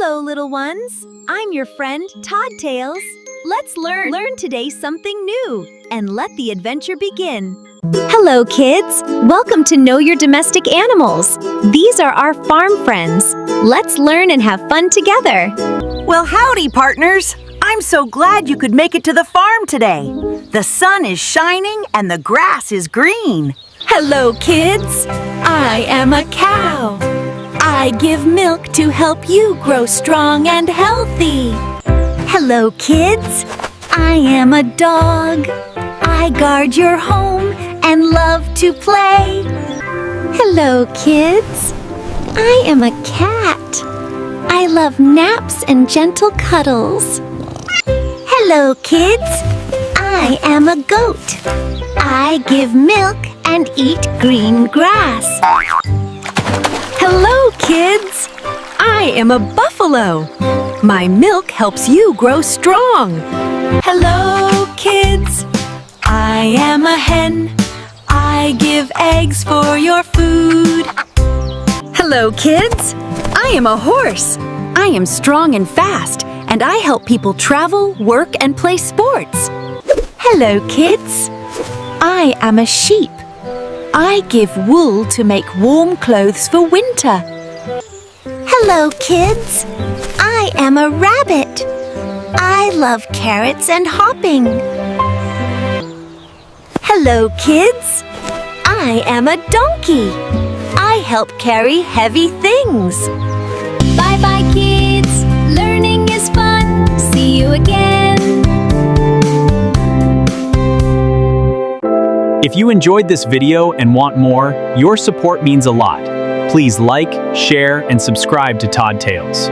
Hello, little ones. I'm your friend, Todd-Tales. Let's learn today something new, and let the adventure begin. Hello, kids. Welcome to Know Your Domestic Animals. These are our farm friends. Let's learn and have fun together. Well, howdy, partners. I'm so glad you could make it to the farm today. The sun is shining and the grass is green. Hello, kids. I am a cow. I give milk to help you grow strong and healthy. Hello, kids. I am a dog. I guard your home and love to play. Hello, kids. I am a cat. I love naps and gentle cuddles. Hello, kids. I am a goat. I give milk and eat green grass. Hello, kids. I am a buffalo. My milk helps you grow strong. Hello, kids. I am a hen. I give eggs for your food. Hello, kids. I am a horse. I am strong and fast, and I help people travel, work, and play sports. Hello, kids. I am a sheep. I give wool to make warm clothes for winter. Hello, kids. I am a rabbit. I love carrots and hopping. Hello, kids. I am a donkey. I help carry heavy things. Bye-bye, kids. Learning is fun. See you again. If you enjoyed this video and want more, your support means a lot. Please like, share, and subscribe to Todd-Tales.